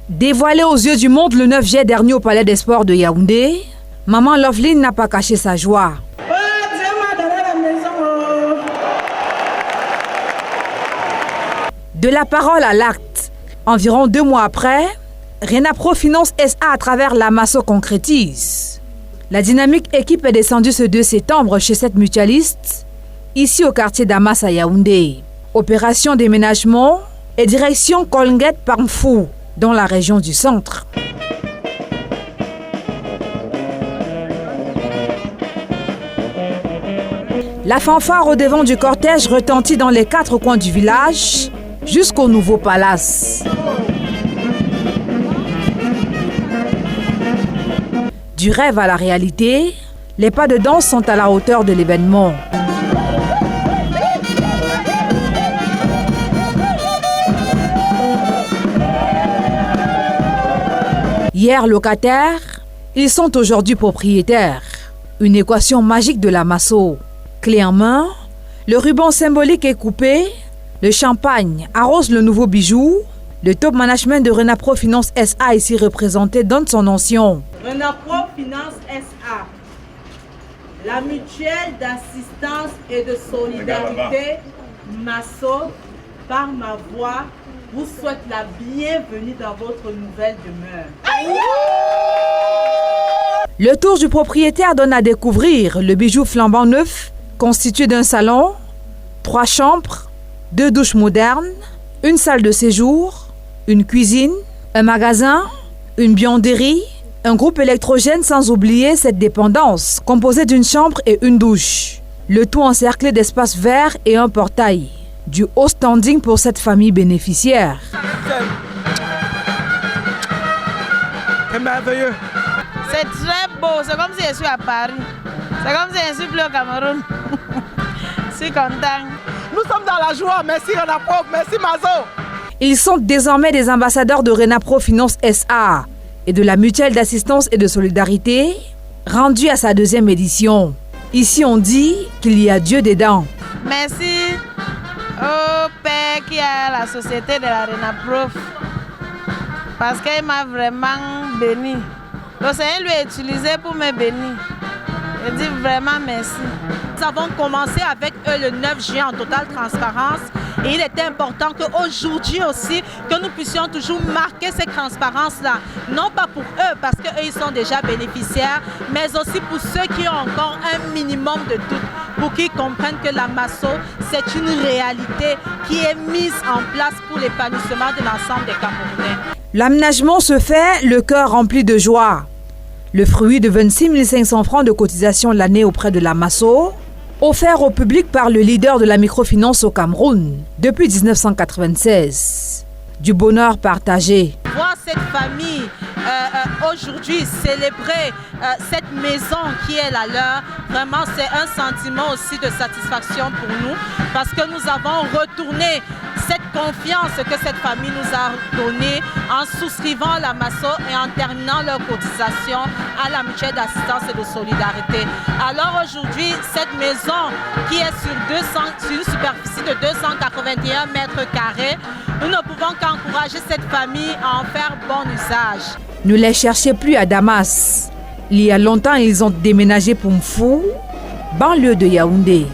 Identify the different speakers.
Speaker 1: Dévoilée aux yeux du monde le 9 juillet dernier au Palais des Sports de Yaoundé, maman Loveline n'a pas caché sa joie. De la parole à l'acte, environ 2 mois après, Renapro Finance SA à travers la Masso concrétise. La dynamique équipe est descendue ce 2 septembre chez cette mutualiste, ici au quartier d'Amas à Yaoundé. Opération déménagement et direction Kolnguet Pamfou, dans la région du centre. La fanfare au devant du cortège retentit dans les 4 coins du village jusqu'au nouveau palace. Du rêve à la réalité, les pas de danse sont à la hauteur de l'événement. Hier locataires, ils sont aujourd'hui propriétaires. Une équation magique de la Masso. Clé en main, le ruban symbolique est coupé, le champagne arrose le nouveau bijou. Le top management de Renapro Finance SA ici représenté donne son notion.
Speaker 2: Renapro Finance SA, la mutuelle d'assistance et de solidarité Masso, par ma voix, vous souhaite la bienvenue dans votre nouvelle demeure.
Speaker 1: Le tour du propriétaire donne à découvrir le bijou flambant neuf, constitué d'un salon, 3 chambres, 2 douches modernes, une salle de séjour, une cuisine, un magasin, une buanderie, un groupe électrogène sans oublier cette dépendance composée d'une chambre et une douche. Le tout encerclé d'espaces verts et un portail. Du haut standing pour cette famille bénéficiaire.
Speaker 3: C'est merveilleux.
Speaker 4: C'est très beau, c'est comme si je suis à Paris. C'est comme si je suis plus au Cameroun. Je suis content.
Speaker 3: Nous sommes dans la joie, merci Renapro, merci Masso.
Speaker 1: Ils sont désormais des ambassadeurs de Renapro Finance SA et de la mutuelle d'assistance et de solidarité, rendue à sa 2e édition. Ici, on dit qu'il y a Dieu dedans.
Speaker 4: Merci au père qui a la société de la Renapro, parce qu'il m'a vraiment béni. Le Seigneur lui a utilisé pour me bénir. Je dis vraiment merci.
Speaker 2: Nous avons commencé avec eux le 9 juin en totale transparence. Et il était important qu'aujourd'hui aussi, que nous puissions toujours marquer cette transparence-là. Non pas pour eux, parce qu'eux, ils sont déjà bénéficiaires, mais aussi pour ceux qui ont encore un minimum de doute, pour qu'ils comprennent que la Masso, c'est une réalité qui est mise en place pour l'épanouissement de l'ensemble des Camerounais.
Speaker 1: L'aménagement se fait, le cœur rempli de joie. Le fruit de 26 500 francs de cotisation l'année auprès de la Masso, offert au public par le leader de la microfinance au Cameroun depuis 1996. Du bonheur partagé.
Speaker 2: Voir cette famille aujourd'hui célébrer cette maison qui est la leur, vraiment c'est un sentiment aussi de satisfaction pour nous, parce que nous avons retourné cette confiance que cette famille nous a donnée en souscrivant la Masso et en terminant leur cotisation à la mutuelle d'assistance et de solidarité. Alors aujourd'hui, cette maison qui est sur une superficie de 281 mètres carrés, nous ne pouvons qu'encourager cette famille à en faire bon usage.
Speaker 1: Ne les cherchez plus à Damas. Il y a longtemps, ils ont déménagé pour Mfou, banlieue de Yaoundé.